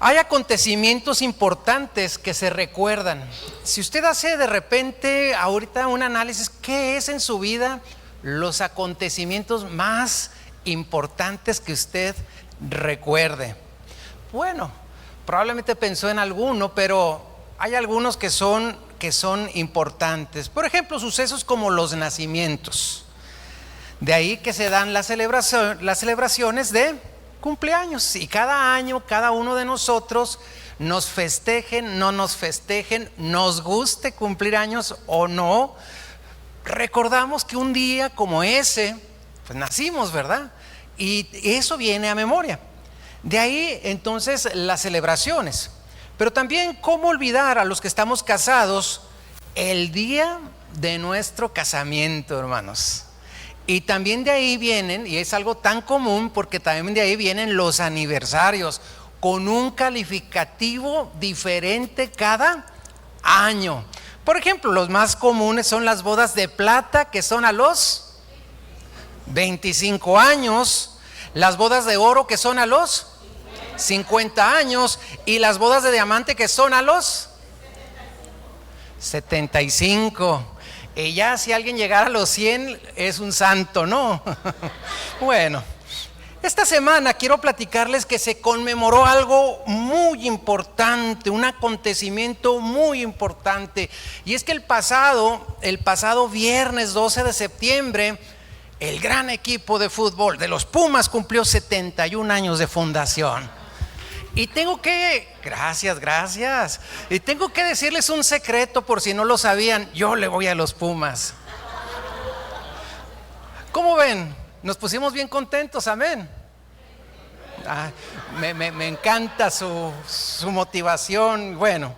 Hay acontecimientos importantes que se recuerdan. Si usted hace de repente ahorita un análisis, ¿qué es en su vida los acontecimientos más importantes que usted recuerde? Bueno, probablemente pensó en alguno, pero hay algunos que son importantes. Por ejemplo, sucesos como los nacimientos. De ahí que se dan las celebraciones de cumpleaños, y cada año cada uno de nosotros, nos festejen, no nos festejen, nos guste cumplir años o no, recordamos que un día como ese pues nacimos, ¿verdad? Y eso viene a memoria. De ahí entonces las celebraciones. Pero también, ¿cómo olvidar a los que estamos casados el día de nuestro casamiento, hermanos? Y también de ahí vienen, y es algo tan común, porque también de ahí vienen los aniversarios, con un calificativo diferente cada año. Por ejemplo, los más comunes son las bodas de plata, que son a los 25 años, las bodas de oro, que son a los 50 años, y las bodas de diamante, que son a los 75. Y ya si alguien llegara a los 100 es un santo, ¿no? Bueno, esta semana quiero platicarles que se conmemoró algo muy importante, un acontecimiento muy importante. Y es que el pasado viernes 12 de septiembre, el gran equipo de fútbol de los Pumas cumplió 71 años de fundación. Y tengo que, gracias. Y tengo que decirles un secreto por si no lo sabían, yo le voy a los Pumas. ¿Cómo ven? Nos pusimos bien contentos, amén. Me encanta su motivación. Bueno,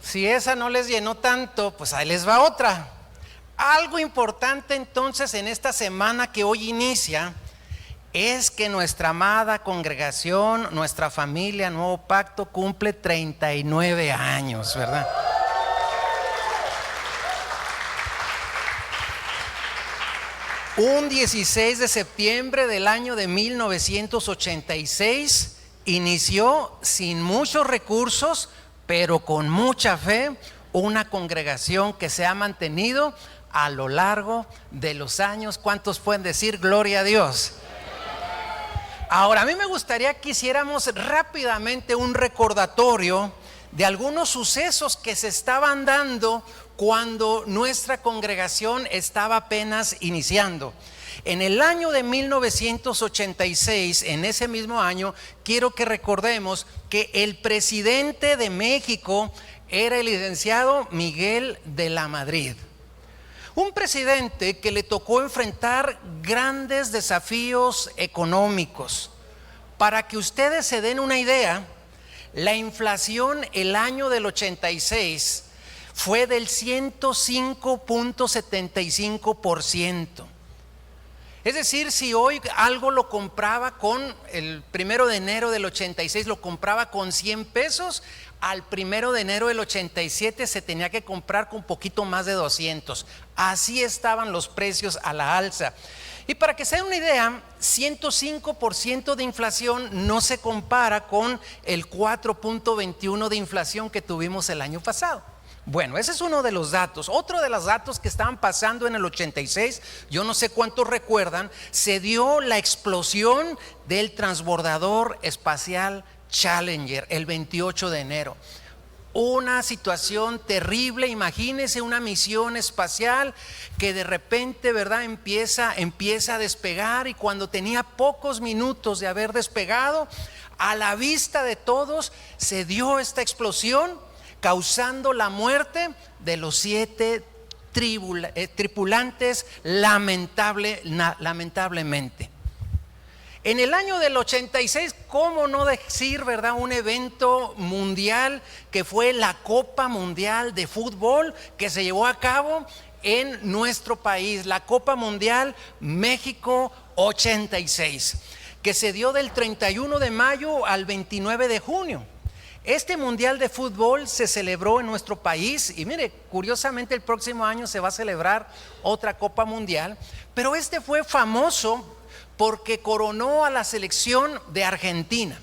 si esa no les llenó tanto, pues ahí les va otra. Algo importante entonces en esta semana que hoy inicia es que nuestra amada congregación, nuestra familia Nuevo Pacto cumple 39 años, ¿verdad? Un 16 de septiembre del año de 1986 inició sin muchos recursos, pero con mucha fe, una congregación que se ha mantenido a lo largo de los años. ¿Cuántos pueden decir gloria a Dios? Ahora, a mí me gustaría que hiciéramos rápidamente un recordatorio de algunos sucesos que se estaban dando cuando nuestra congregación estaba apenas iniciando. En el año de 1986, en ese mismo año, quiero que recordemos que el presidente de México era el licenciado Miguel de la Madrid. Un presidente que le tocó enfrentar grandes desafíos económicos. Para que ustedes se den una idea, la inflación el año del 86 fue del 105.75%. Es decir, si hoy algo lo compraba con el 1 de enero del 86, lo compraba con 100 pesos, al 1 de enero del 87 se tenía que comprar con poquito más de 200. Así estaban los precios a la alza. Y para que se den una idea, 105% de inflación no se compara con el 4.21% de inflación que tuvimos el año pasado. Bueno, ese es uno de los datos. Otro de los datos que estaban pasando en el 86, yo no sé cuántos recuerdan, se dio la explosión del transbordador espacial Challenger el 28 de enero. Una situación terrible. Imagínense una misión espacial que de repente, ¿verdad?, empieza a despegar, y cuando tenía pocos minutos de haber despegado, a la vista de todos se dio esta explosión, causando la muerte de los 7 tripulantes lamentablemente. En el año del 86, ¿cómo no decir, verdad?, un evento mundial que fue la Copa Mundial de Fútbol que se llevó a cabo en nuestro país, la Copa Mundial México 86, que se dio del 31 de mayo al 29 de junio. Este mundial de fútbol se celebró en nuestro país, y mire, curiosamente el próximo año se va a celebrar otra Copa Mundial, pero este fue famoso porque coronó a la selección de Argentina.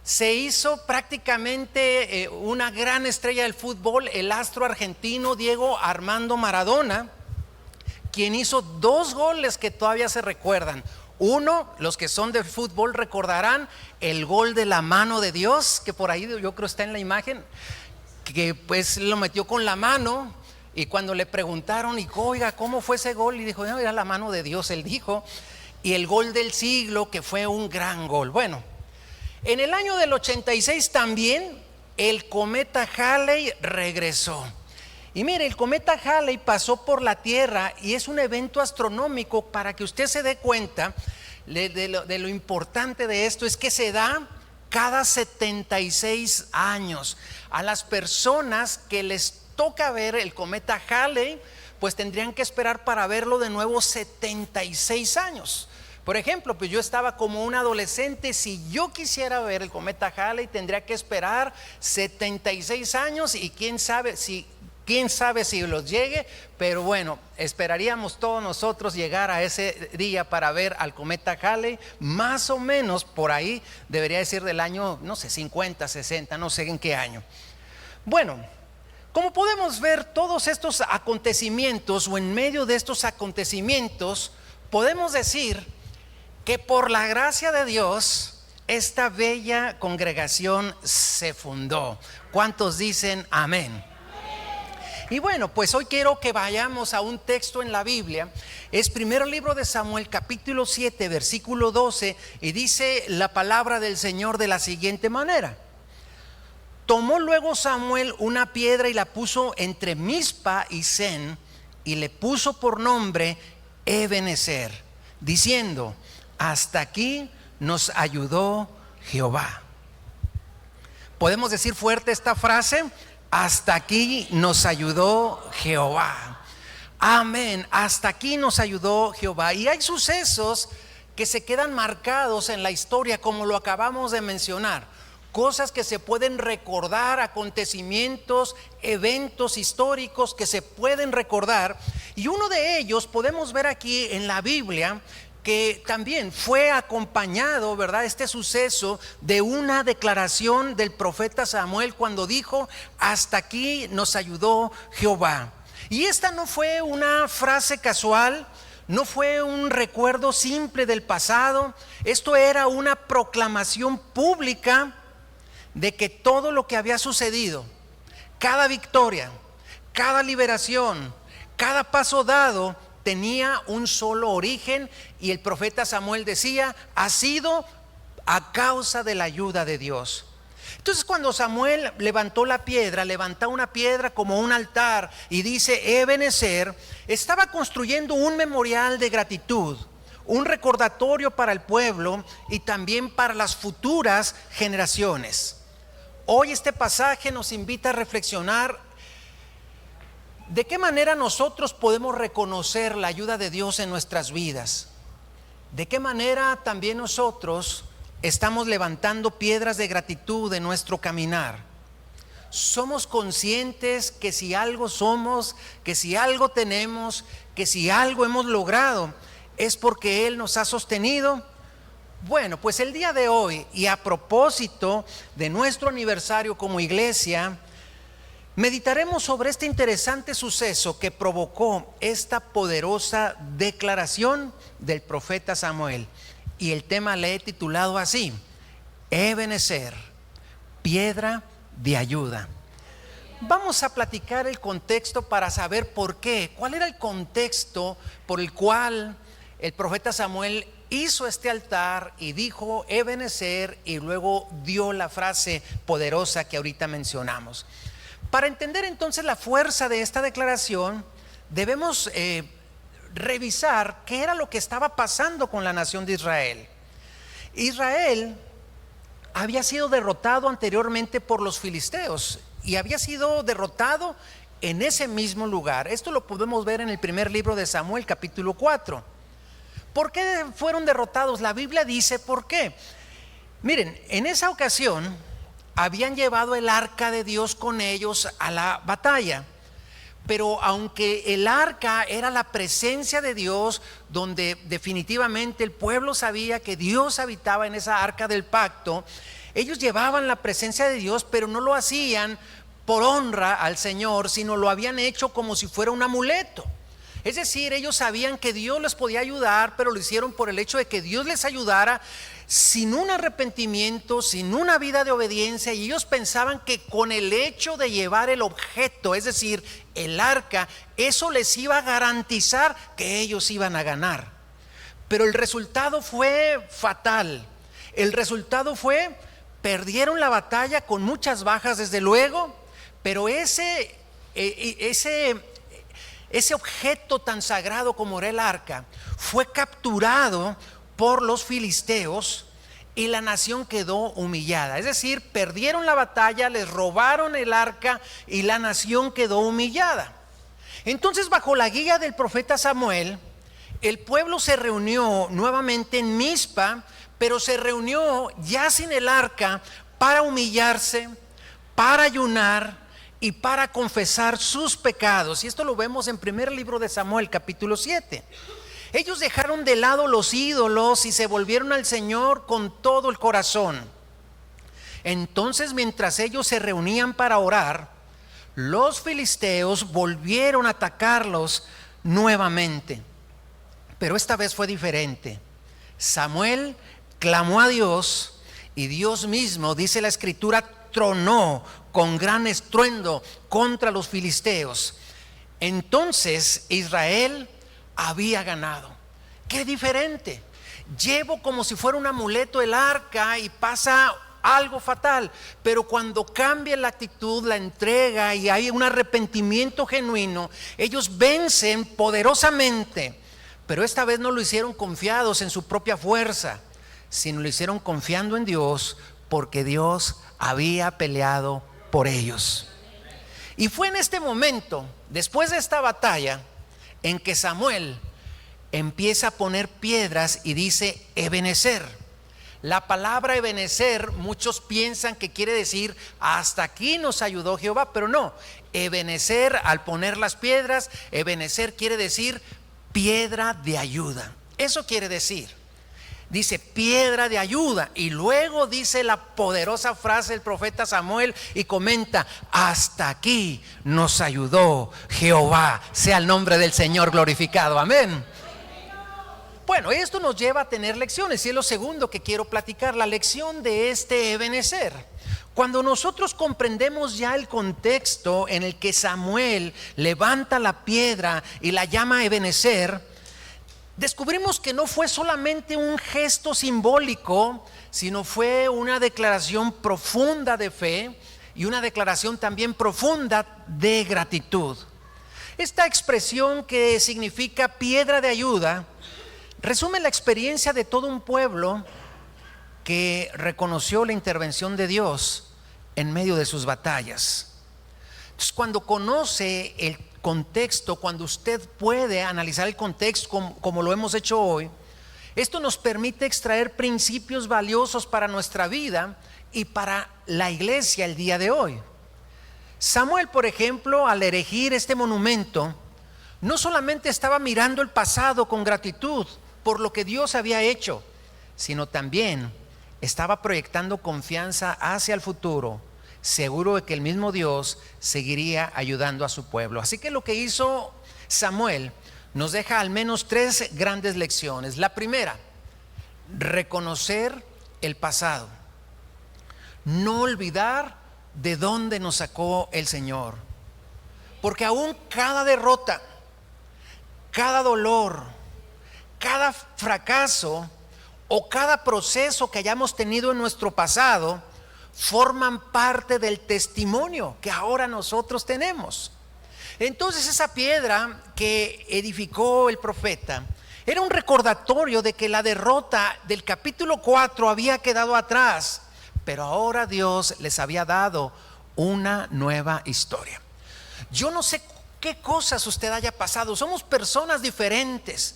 se hizo prácticamente una gran estrella del fútbol, el astro argentino Diego Armando Maradona, quien hizo 2 goles que todavía se recuerdan. Uno, los que son de fútbol recordarán el gol de la mano de Dios, que por ahí yo creo está en la imagen, que pues lo metió con la mano, y cuando le preguntaron, y oiga, ¿cómo fue ese gol? Y dijo, no, era la mano de Dios, él dijo. Y el gol del siglo, que fue un gran gol. Bueno, en el año del 86 también el cometa Halley regresó. Y mire, el cometa Halley pasó por la Tierra y es un evento astronómico. Para que usted se dé cuenta de lo importante de esto, es que se da cada 76 años. A las personas que les toca ver el cometa Halley, pues tendrían que esperar para verlo de nuevo 76 años. Por ejemplo, pues yo estaba como un adolescente. Si yo quisiera ver el cometa Halley, tendría que esperar 76 años, y quién sabe si los llegue, pero bueno, esperaríamos todos nosotros llegar a ese día para ver al cometa Halley. Más o menos por ahí debería decir del año, no sé, 50, 60, no sé en qué año. Bueno, como podemos ver, todos estos acontecimientos, o en medio de estos acontecimientos, podemos decir que por la gracia de Dios esta bella congregación se fundó. ¿Cuántos dicen amén? Y bueno, pues hoy quiero que vayamos a un texto en la Biblia. Es primer libro de Samuel, capítulo 7, versículo 12, y dice la palabra del Señor de la siguiente manera: tomó luego Samuel una piedra y la puso entre Mizpa y Sen, y le puso por nombre Ebenezer, diciendo: hasta aquí nos ayudó Jehová. ¿Podemos decir fuerte esta frase? Hasta aquí nos ayudó Jehová. Amén, hasta aquí nos ayudó Jehová. Y hay sucesos que se quedan marcados en la historia, como lo acabamos de mencionar. Cosas que se pueden recordar, acontecimientos, eventos históricos que se pueden recordar. Y uno de ellos podemos ver aquí en la Biblia, que también fue acompañado, ¿verdad?, este suceso, de una declaración del profeta Samuel, cuando dijo: hasta aquí nos ayudó Jehová. Y esta no fue una frase casual, no fue un recuerdo simple del pasado. Esto era una proclamación pública de que todo lo que había sucedido, cada victoria, cada liberación, cada paso dado, tenía un solo origen, y el profeta Samuel decía: ha sido a causa de la ayuda de Dios. Entonces, cuando Samuel levantó una piedra como un altar, y dice Ebenezer, estaba construyendo un memorial de gratitud, un recordatorio para el pueblo y también para las futuras generaciones. Hoy este pasaje nos invita a reflexionar de qué manera nosotros podemos reconocer la ayuda de Dios en nuestras vidas. De qué manera también nosotros estamos levantando piedras de gratitud en nuestro caminar. Somos conscientes que si algo somos, que si algo tenemos, que si algo hemos logrado, es porque Él nos ha sostenido. Bueno, pues el día de hoy, y a propósito de nuestro aniversario como iglesia, meditaremos sobre este interesante suceso que provocó esta poderosa declaración del profeta Samuel. Y el tema le he titulado así: Ebenezer, piedra de ayuda. Vamos a platicar el contexto para saber por qué. ¿Cuál era el contexto por el cual el profeta Samuel hizo este altar y dijo Ebenezer, y luego dio la frase poderosa que ahorita mencionamos? Para entender entonces la fuerza de esta declaración, debemos revisar qué era lo que estaba pasando con la nación de Israel. Israel había sido derrotado anteriormente por los filisteos, y había sido derrotado en ese mismo lugar. Esto lo podemos ver en el primer libro de Samuel, capítulo 4. ¿Por qué fueron derrotados? La Biblia dice por qué. Miren, en esa ocasión habían llevado el arca de Dios con ellos a la batalla. Pero aunque el arca era la presencia de Dios, donde definitivamente el pueblo sabía que Dios habitaba en esa arca del pacto, ellos llevaban la presencia de Dios, pero no lo hacían por honra al Señor, sino lo habían hecho como si fuera un amuleto. Es decir, ellos sabían que Dios les podía ayudar, pero lo hicieron por el hecho de que Dios les ayudara, sin un arrepentimiento, sin una vida de obediencia. Y ellos pensaban que con el hecho de llevar el objeto, es decir, el arca, eso les iba a garantizar que ellos iban a ganar. Pero el resultado fue fatal. El resultado fue, perdieron la batalla con muchas bajas desde luego, pero ese objeto tan sagrado como era el arca fue capturado por los filisteos y la nación quedó humillada. Es decir, perdieron la batalla, les robaron el arca y la nación quedó humillada. Entonces, bajo la guía del profeta Samuel, el pueblo se reunió nuevamente en Mizpa, pero se reunió ya sin el arca para humillarse, para ayunar y para confesar sus pecados. Y esto lo vemos en primer libro de Samuel, capítulo 7. Ellos dejaron de lado los ídolos y se volvieron al Señor con todo el corazón. Entonces, mientras ellos se reunían para orar, los filisteos volvieron a atacarlos nuevamente. Pero esta vez fue diferente. Samuel clamó a Dios y Dios mismo, dice la Escritura, tronó con gran estruendo contra los filisteos. Entonces Israel había ganado. Qué diferente. Llevo como si fuera un amuleto el arca y pasa algo fatal, pero cuando cambia la actitud, la entrega y hay un arrepentimiento genuino, ellos vencen poderosamente. Pero esta vez no lo hicieron confiados en su propia fuerza, sino lo hicieron confiando en Dios, porque Dios había peleado por ellos. Y fue en este momento, después de esta batalla, en que Samuel empieza a poner piedras y dice Ebenezer. La palabra Ebenezer, muchos piensan que quiere decir hasta aquí nos ayudó Jehová, pero no. Ebenezer, al poner las piedras, Ebenezer quiere decir piedra de ayuda. Eso quiere decir. Dice piedra de ayuda, y luego dice la poderosa frase del profeta Samuel y comenta: hasta aquí nos ayudó Jehová, sea el nombre del Señor glorificado, amén. Bueno, esto nos lleva a tener lecciones, y es lo segundo que quiero platicar, la lección de este Ebenezer. Cuando nosotros comprendemos ya el contexto en el que Samuel levanta la piedra y la llama Ebenezer, descubrimos que no fue solamente un gesto simbólico, sino fue una declaración profunda de fe y una declaración también profunda de gratitud. Esta expresión, que significa piedra de ayuda, resume la experiencia de todo un pueblo que reconoció la intervención de Dios en medio de sus batallas. Entonces, cuando conoce el contexto, cuando usted puede analizar el contexto como lo hemos hecho hoy, esto nos permite extraer principios valiosos para nuestra vida y para la iglesia el día de hoy. Samuel, por ejemplo, al erigir este monumento, no solamente estaba mirando el pasado con gratitud por lo que Dios había hecho, sino también estaba proyectando confianza hacia el futuro, seguro de que el mismo Dios seguiría ayudando a su pueblo. Así que lo que hizo Samuel nos deja al menos 3 grandes lecciones. La primera, reconocer el pasado, no olvidar de dónde nos sacó el Señor, porque aún cada derrota, cada dolor, cada fracaso o cada proceso que hayamos tenido en nuestro pasado forman parte del testimonio que ahora nosotros tenemos. Entonces, esa piedra que edificó el profeta era un recordatorio de que la derrota del capítulo 4 había quedado atrás, pero ahora Dios les había dado una nueva historia. Yo no sé qué cosas usted haya pasado, somos personas diferentes.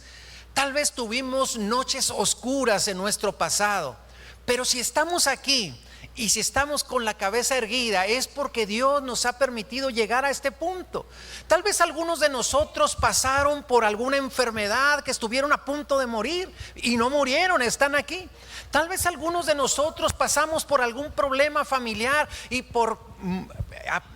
Tal vez tuvimos noches oscuras en nuestro pasado, pero si estamos aquí Y si estamos con la cabeza erguida es porque Dios nos ha permitido llegar a este punto. Tal vez algunos de nosotros pasaron por alguna enfermedad, que estuvieron a punto de morir y no murieron, están aquí. Tal vez algunos de nosotros pasamos por algún problema familiar y por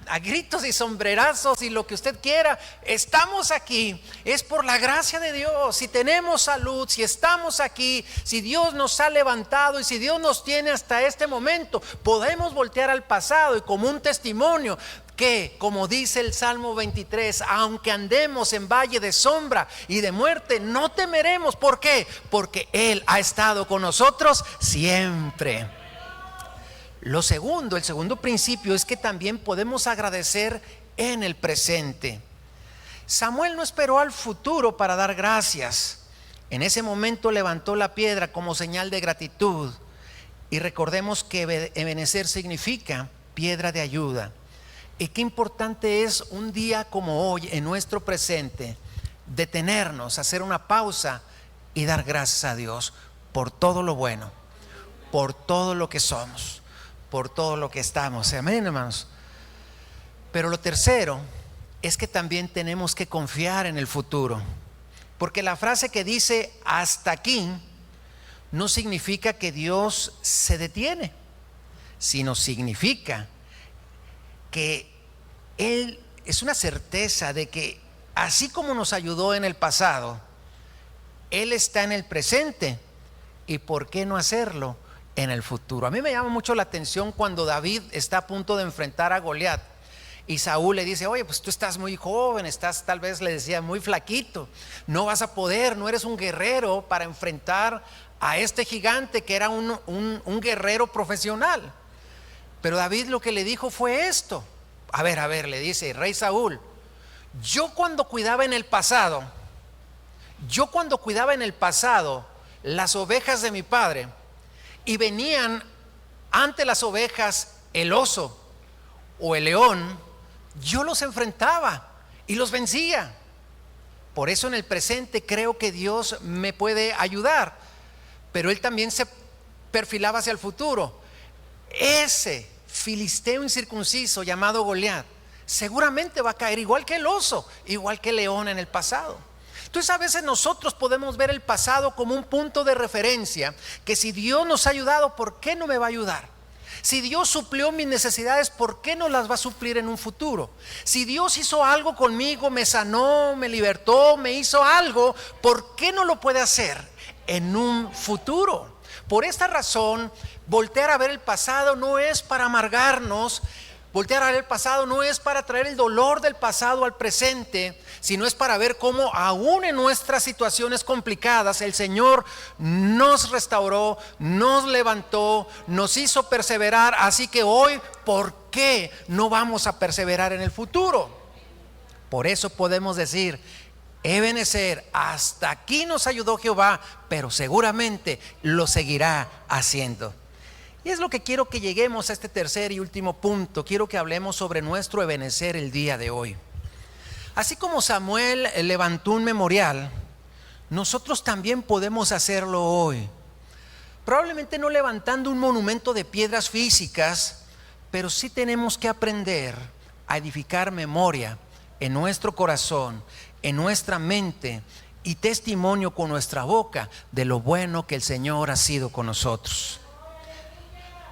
a gritos y sombrerazos y lo que usted quiera, estamos aquí. Es por la gracia de Dios. Si tenemos salud, si estamos aquí, si Dios nos ha levantado y si Dios nos tiene hasta este momento, podemos voltear al pasado y como un testimonio que, como dice el Salmo 23, aunque andemos en valle de sombra y de muerte, no temeremos. ¿Por qué? Porque Él ha estado con nosotros siempre. El segundo principio es que también podemos agradecer en el presente. Samuel no esperó al futuro para dar gracias. En ese momento levantó la piedra como señal de gratitud. Y recordemos que Ebenezer significa piedra de ayuda. Y qué importante es un día como hoy en nuestro presente detenernos, hacer una pausa y dar gracias a Dios por todo lo bueno, por todo lo que somos, por todo lo que estamos. Amén, hermanos. Pero lo tercero es que también tenemos que confiar en el futuro, porque la frase que dice hasta aquí no significa que Dios se detiene, sino significa que Él es una certeza de que así como nos ayudó en el pasado, Él está en el presente, y por qué no hacerlo en el futuro. A mí me llama mucho la atención cuando David está a punto de enfrentar a Goliat y Saúl le dice: oye, pues tú estás muy joven, estás, tal vez le decía, muy flaquito, no vas a poder, no eres un guerrero para enfrentar a este gigante que era un guerrero profesional. Pero David lo que le dijo fue esto: a ver, le dice rey Saúl, yo cuando cuidaba en el pasado las ovejas de mi padre, y venían ante las ovejas el oso o el león, yo los enfrentaba y los vencía. Por eso en el presente creo que Dios me puede ayudar, pero Él también se perfilaba hacia el futuro. Ese filisteo incircunciso llamado Goliat seguramente va a caer igual que el oso, igual que el león en el pasado. Entonces a veces nosotros podemos ver el pasado como un punto de referencia, que si Dios nos ha ayudado, ¿por qué no me va a ayudar? Si Dios suplió mis necesidades, ¿por qué no las va a suplir en un futuro? Si Dios hizo algo conmigo, me sanó, me libertó, me hizo algo, ¿por qué no lo puede hacer en un futuro? Por esta razón, voltear a ver el pasado no es para amargarnos. Voltear a ver el pasado no es para traer el dolor del pasado al presente, sino es para ver cómo aún en nuestras situaciones complicadas el Señor nos restauró, nos levantó, nos hizo perseverar. Así que hoy, ¿por qué no vamos a perseverar en el futuro? Por eso podemos decir: Ebenezer, hasta aquí nos ayudó Jehová, pero seguramente lo seguirá haciendo. Y es lo que quiero que lleguemos a este tercer y último punto. Quiero que hablemos sobre nuestro Ebenezer el día de hoy. Así como Samuel levantó un memorial, nosotros también podemos hacerlo hoy. Probablemente no levantando un monumento de piedras físicas, pero sí tenemos que aprender a edificar memoria en nuestro corazón, en nuestra mente, y testimonio con nuestra boca de lo bueno que el Señor ha sido con nosotros.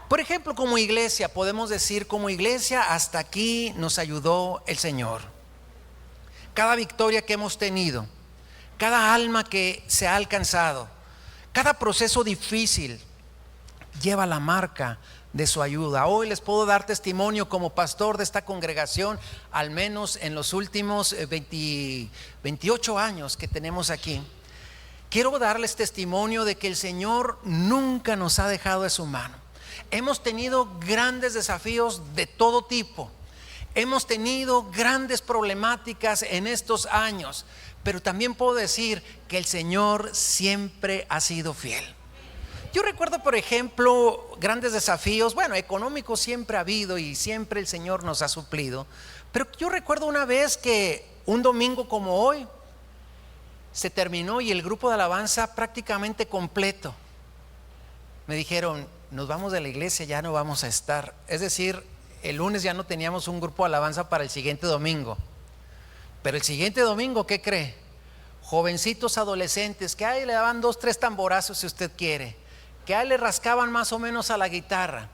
Por ejemplo, como iglesia, podemos decir: como iglesia, hasta aquí nos ayudó el Señor. Cada victoria que hemos tenido, cada alma que se ha alcanzado, cada proceso difícil lleva la marca de su ayuda. Hoy les puedo dar testimonio como pastor de esta congregación, al menos en los últimos 28 años que tenemos aquí. Quiero darles testimonio de que el Señor nunca nos ha dejado de su mano. Hemos tenido grandes desafíos de todo tipo. Hemos tenido grandes problemáticas en estos años, pero también puedo decir que el Señor siempre ha sido fiel. Yo recuerdo, por ejemplo, grandes desafíos, económicos siempre ha habido y siempre el Señor nos ha suplido. Pero yo recuerdo una vez que un domingo como hoy se terminó y el grupo de alabanza prácticamente completo. Me dijeron: nos vamos de la iglesia, ya no vamos a estar. Es decir, el lunes ya no teníamos un grupo de alabanza para el siguiente domingo. Pero el siguiente domingo, ¿qué cree? Jovencitos adolescentes que ahí le daban 2, 3 tamborazos si usted quiere, que ahí le rascaban más o menos a la guitarra,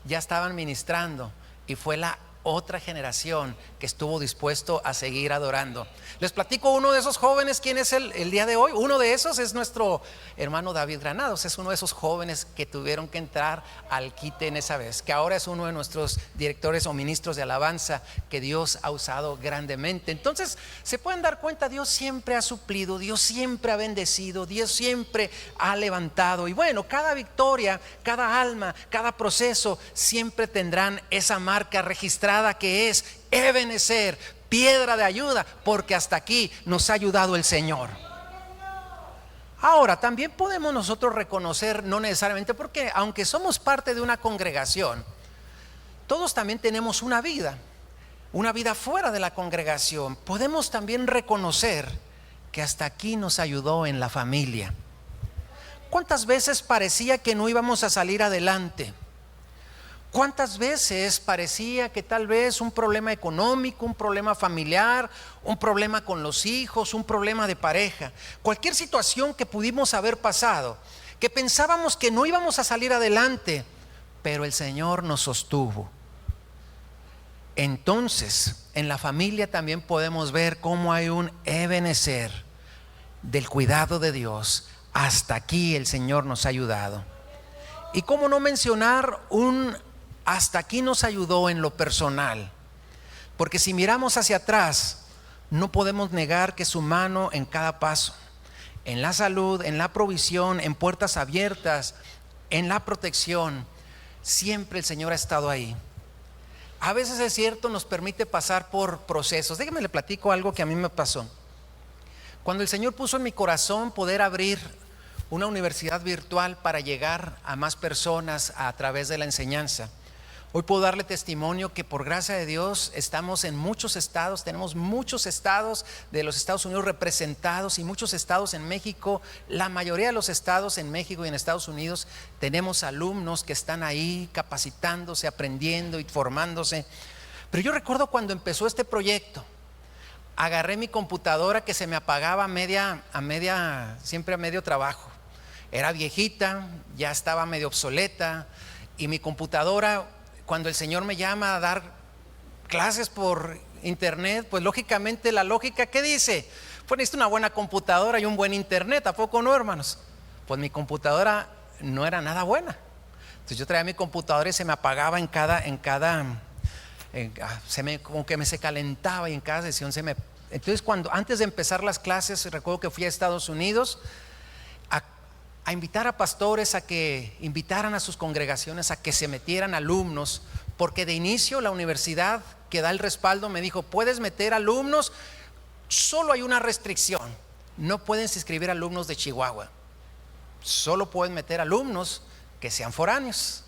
ya estaban ministrando, y fue la otra generación que estuvo dispuesto a seguir adorando. Les platico uno de esos jóvenes. ¿Quién es el día de hoy? Uno de esos es nuestro hermano David Granados. Es uno de esos jóvenes que tuvieron que entrar al quite en esa vez, que ahora es uno de nuestros directores o ministros de alabanza que Dios ha usado grandemente. Entonces se pueden dar cuenta, Dios siempre ha suplido, Dios siempre ha bendecido, Dios siempre ha levantado. Y bueno, cada victoria, cada alma, cada proceso siempre tendrán esa marca registrada que es Ebenezer, piedra de ayuda, porque hasta aquí nos ha ayudado el Señor. Ahora, también podemos nosotros reconocer, no necesariamente, porque aunque somos parte de una congregación, todos también tenemos una vida fuera de la congregación. Podemos también reconocer que hasta aquí nos ayudó en la familia. ¿Cuántas veces parecía que no íbamos a salir adelante? ¿Cuántas veces parecía que tal vez un problema económico, un problema familiar, un problema con los hijos, un problema de pareja, cualquier situación que pudimos haber pasado, que pensábamos que no íbamos a salir adelante, pero el Señor nos sostuvo? Entonces, en la familia también podemos ver cómo hay un Ebenezer del cuidado de Dios. Hasta aquí el Señor nos ha ayudado. Y cómo no mencionar hasta aquí nos ayudó en lo personal, porque si miramos hacia atrás, no podemos negar que su mano en cada paso, en la salud, en la provisión, en puertas abiertas, en la protección, siempre el Señor ha estado ahí. A veces es cierto, nos permite pasar por procesos. Déjeme le platico algo que a mí me pasó. Cuando el Señor puso en mi corazón poder abrir una universidad virtual para llegar a más personas a través de la enseñanza, hoy puedo darle testimonio que por gracia de Dios estamos en muchos estados, tenemos muchos estados de los Estados Unidos representados y muchos estados en México. La mayoría de los estados en México y en Estados Unidos tenemos alumnos que están ahí capacitándose, aprendiendo y formándose. Pero yo recuerdo cuando empezó este proyecto, agarré mi computadora que se me apagaba siempre a medio trabajo. Era viejita, ya estaba medio obsoleta, y mi computadora, cuando el Señor me llama a dar clases por internet, pues lógicamente la lógica, ¿qué dice? Pues necesito una buena computadora y un buen internet, ¿a poco no, hermanos? Pues mi computadora no era nada buena. Entonces yo traía mi computadora y se me apagaba como que se calentaba, y en cada sesión Entonces antes de empezar las clases, recuerdo que fui a Estados Unidos a invitar a pastores a que invitaran a sus congregaciones a que se metieran alumnos, porque de inicio la universidad que da el respaldo me dijo: puedes meter alumnos, solo hay una restricción, no puedes inscribir alumnos de Chihuahua, solo pueden meter alumnos que sean foráneos.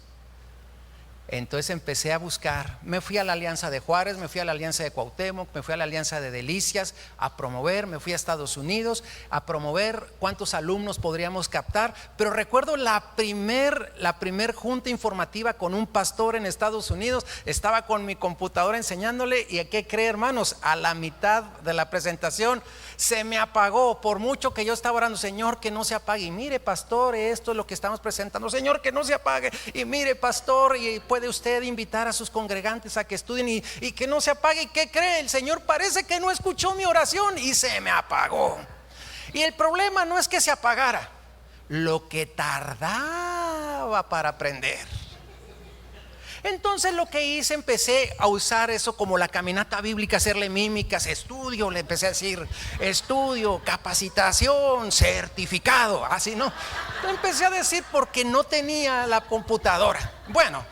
Entonces empecé a buscar, me fui a la Alianza de Juárez, me fui a la Alianza de Cuauhtémoc, me fui a la Alianza de Delicias a promover, me fui a Estados Unidos a promover cuántos alumnos podríamos captar. Pero recuerdo la primer junta informativa con un pastor en Estados Unidos, estaba con mi computadora enseñándole, y ¿qué cree, hermanos? A la mitad de la presentación se me apagó, por mucho que yo estaba orando: Señor, que no se apague, y mire, pastor, esto es lo que estamos presentando, Señor, que no se apague, y mire, pastor, y puede usted invitar a sus congregantes a que estudien y que no se apague. ¿Y qué cree? El Señor parece que no escuchó mi oración y se me apagó. Y el problema no es que se apagara, lo que tardaba para aprender. Entonces lo que hice, empecé a usar eso como la caminata bíblica, hacerle mímicas, estudio, le empecé a decir estudio, capacitación, certificado, así, ¿no? Empecé a decir porque no tenía la computadora. Bueno,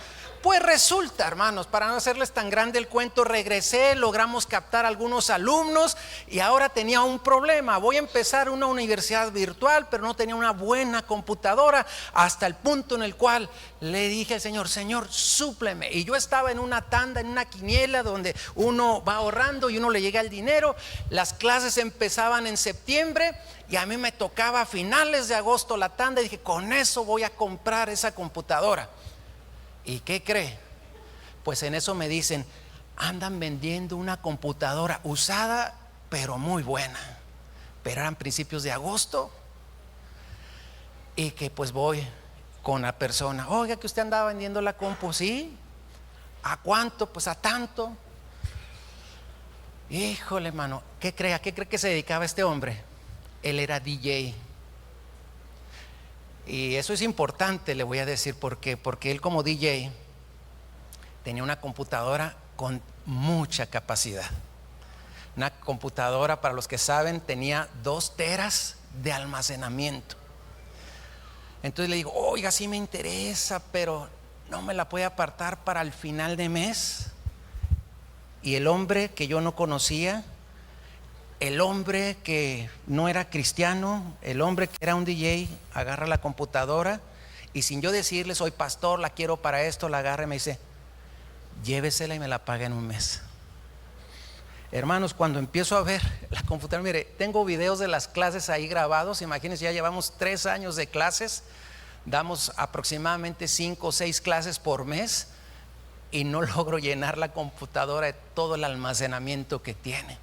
pues resulta, hermanos, para no hacerles tan grande el cuento, regresé, logramos captar algunos alumnos y ahora tenía un problema. Voy a empezar una universidad virtual, pero no tenía una buena computadora, hasta el punto en el cual le dije al Señor: Señor, súpleme. Y yo estaba en una tanda, en una quiniela donde uno va ahorrando y uno le llega el dinero. Las clases empezaban en septiembre y a mí me tocaba a finales de agosto la tanda, y dije: con eso voy a comprar esa computadora. ¿Y qué cree? Pues en eso me dicen, andan vendiendo una computadora usada, pero muy buena. Pero eran principios de agosto. Y que pues voy con la persona, oiga, que usted andaba vendiendo la compu. Sí. ¿A cuánto? Pues a tanto. Híjole, mano, ¿qué cree? ¿A qué cree que se dedicaba este hombre? Él era DJ. Y eso es importante, le voy a decir por qué. Porque él como DJ tenía una computadora con mucha capacidad. Una computadora, para los que saben, tenía 2 teras de almacenamiento. Entonces le digo, oiga, sí me interesa, pero no me la puede apartar para el final de mes. Y el hombre que yo no conocía, el hombre que no era cristiano, el hombre que era un DJ, agarra la computadora y sin yo decirle, soy pastor, la quiero para esto, la agarra y me dice, llévesela y me la paga en un mes. Hermanos, cuando empiezo a ver la computadora, mire, tengo videos de las clases ahí grabados. Imagínense, ya llevamos 3 años de clases, damos aproximadamente 5 o 6 clases por mes y no logro llenar la computadora de todo el almacenamiento que tiene.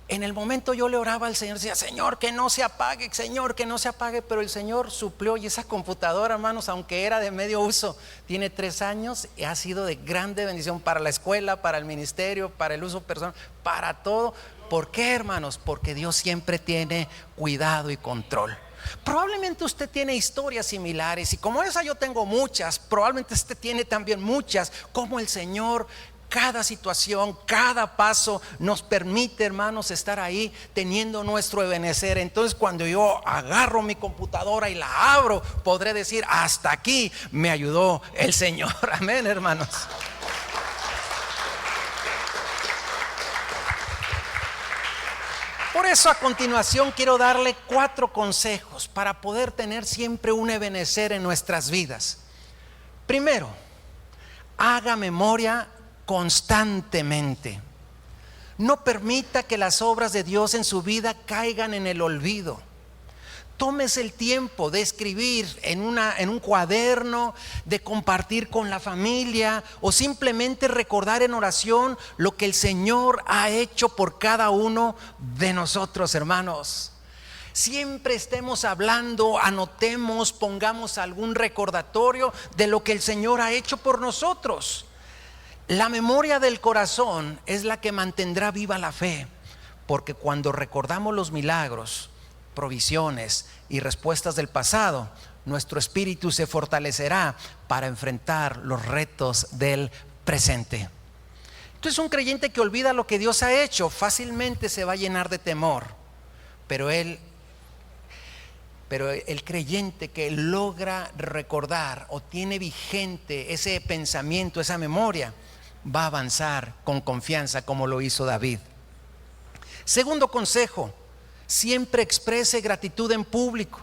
En el momento yo le oraba al Señor, decía, Señor, que no se apague, Señor, que no se apague. Pero el Señor suplió, y esa computadora, hermanos, aunque era de medio uso, tiene 3 años y ha sido de grande bendición para la escuela, para el ministerio, para el uso personal, para todo. ¿Por qué, hermanos? Porque Dios siempre tiene cuidado y control. Probablemente usted tiene historias similares, y como esa yo tengo muchas. Probablemente usted tiene también muchas, como el Señor, cada situación, cada paso nos permite, hermanos, estar ahí teniendo nuestro ebenecer. Entonces, cuando yo agarro mi computadora y la abro, podré decir, hasta aquí me ayudó el Señor. Amén, hermanos. Por eso, a continuación quiero darle 4 consejos para poder tener siempre un ebenecer en nuestras vidas. Primero, haga memoria constantemente. No permita que las obras de Dios en su vida caigan en el olvido. Tómese el tiempo de escribir en un cuaderno, de compartir con la familia, o simplemente recordar en oración lo que el Señor ha hecho por cada uno de nosotros, hermanos. Siempre estemos hablando, anotemos, pongamos algún recordatorio de lo que el Señor ha hecho por nosotros. La memoria del corazón es la que mantendrá viva la fe, porque cuando recordamos los milagros, provisiones y respuestas del pasado, nuestro espíritu se fortalecerá para enfrentar los retos del presente. Entonces, un creyente que olvida lo que Dios ha hecho fácilmente se va a llenar de temor, pero el creyente que logra recordar o tiene vigente ese pensamiento, esa memoria, va a avanzar con confianza como lo hizo David. Segundo consejo, siempre exprese gratitud en público.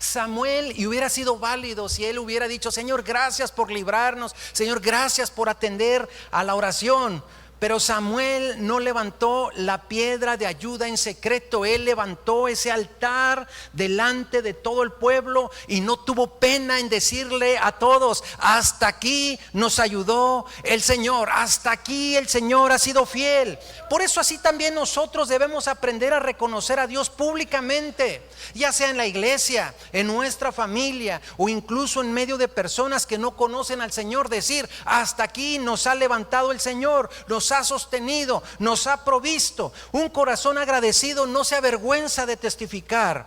Samuel, y hubiera sido válido si él hubiera dicho, Señor, gracias por librarnos, Señor, gracias por atender a la oración. Pero Samuel no levantó la piedra de ayuda en secreto. Él levantó ese altar delante de todo el pueblo y no tuvo pena en decirle a todos, hasta aquí nos ayudó el Señor, hasta aquí el Señor ha sido fiel. Por eso así también nosotros debemos aprender a reconocer a Dios públicamente, ya sea en la iglesia, en nuestra familia o incluso en medio de personas que no conocen al Señor. Decir, hasta aquí nos ha levantado el Señor, nos ha sostenido, nos ha provisto. Un corazón agradecido no se avergüenza de testificar.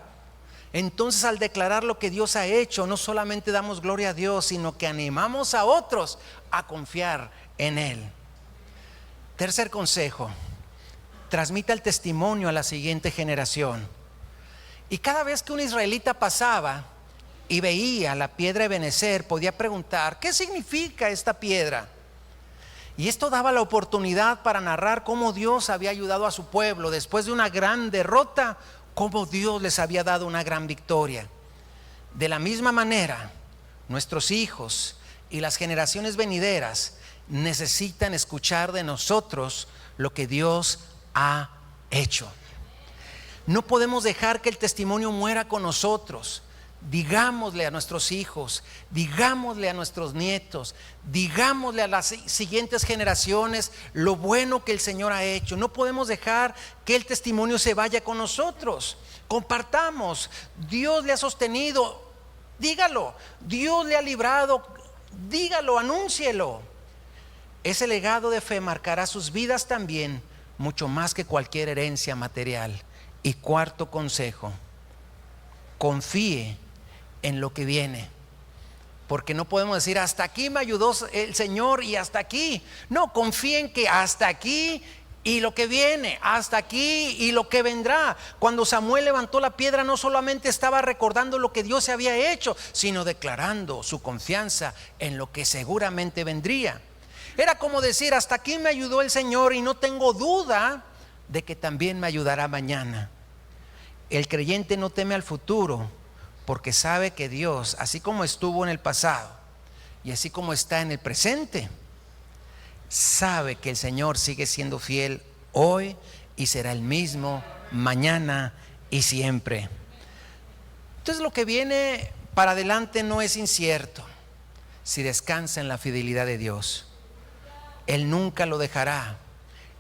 Entonces, al declarar lo que Dios ha hecho, no solamente damos gloria a Dios, sino que animamos a otros a confiar en Él. Tercer consejo, transmita el testimonio a la siguiente generación. Y cada vez que un israelita pasaba y veía la piedra Ebenezer, podía preguntar, ¿qué significa esta piedra? Y esto daba la oportunidad para narrar cómo Dios había ayudado a su pueblo después de una gran derrota, cómo Dios les había dado una gran victoria. De la misma manera, nuestros hijos y las generaciones venideras necesitan escuchar de nosotros lo que Dios ha hecho. No podemos dejar que el testimonio muera con nosotros. digámosle a nuestros hijos, digámosle a nuestros nietos, digámosle a las siguientes generaciones lo bueno que el Señor ha hecho. No podemos dejar que el testimonio se vaya con nosotros. Compartamos, Dios le ha sostenido, dígalo, Dios le ha librado, dígalo, anúncielo. Ese legado de fe marcará sus vidas también, mucho más que cualquier herencia material. Y cuarto consejo: confíe en lo que viene, porque no podemos decir hasta aquí me ayudó el Señor y hasta aquí. No, confíen que hasta aquí y lo que viene, hasta aquí y lo que vendrá. Cuando Samuel levantó la piedra, no solamente estaba recordando lo que Dios había hecho, sino declarando su confianza en lo que seguramente vendría. Era como decir, hasta aquí me ayudó el Señor y no tengo duda de que también me ayudará mañana. El creyente no teme al futuro, porque sabe que Dios, así como estuvo en el pasado y así como está en el presente, sabe que el Señor sigue siendo fiel hoy y será el mismo mañana y siempre. Entonces lo que viene para adelante no es incierto si descansa en la fidelidad de Dios. Él nunca lo dejará,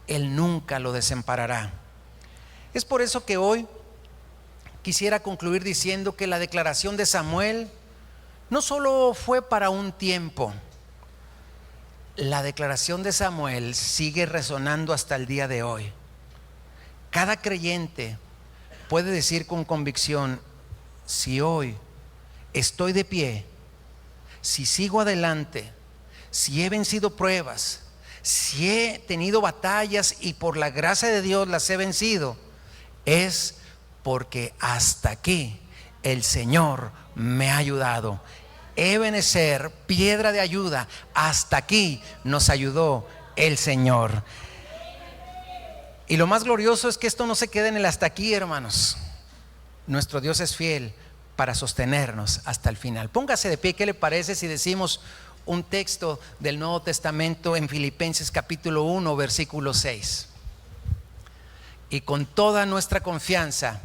Él nunca lo desamparará. Es por eso que hoy quisiera concluir diciendo que la declaración de Samuel no solo fue para un tiempo. La declaración de Samuel sigue resonando hasta el día de hoy. Cada creyente puede decir con convicción: si hoy estoy de pie, si sigo adelante, si he vencido pruebas, si he tenido batallas y por la gracia de Dios las he vencido, es porque hasta aquí el Señor me ha ayudado. Ebenezer, piedra de ayuda, hasta aquí nos ayudó el Señor. Y lo más glorioso es que esto no se queda en el hasta aquí, hermanos. Nuestro Dios es fiel para sostenernos hasta el final. Póngase de pie. ¿Qué le parece si decimos un texto del Nuevo Testamento en Filipenses capítulo 1 versículo 6? Y con toda nuestra confianza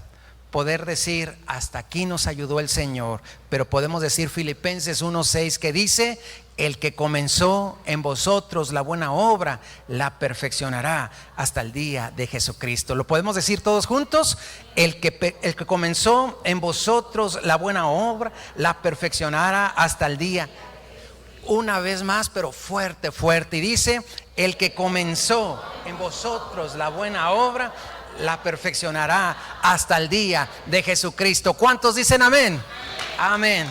poder decir, hasta aquí nos ayudó el Señor. Pero podemos decir Filipenses 1:6, que dice: el que comenzó en vosotros la buena obra la perfeccionará hasta el día de Jesucristo. ¿Lo podemos decir todos juntos? El que comenzó en vosotros la buena obra la perfeccionará hasta el día. Una vez más, pero fuerte, fuerte. Y dice: el que comenzó en vosotros la buena obra la perfeccionará hasta el día de Jesucristo. ¿Cuántos dicen amén? Amén.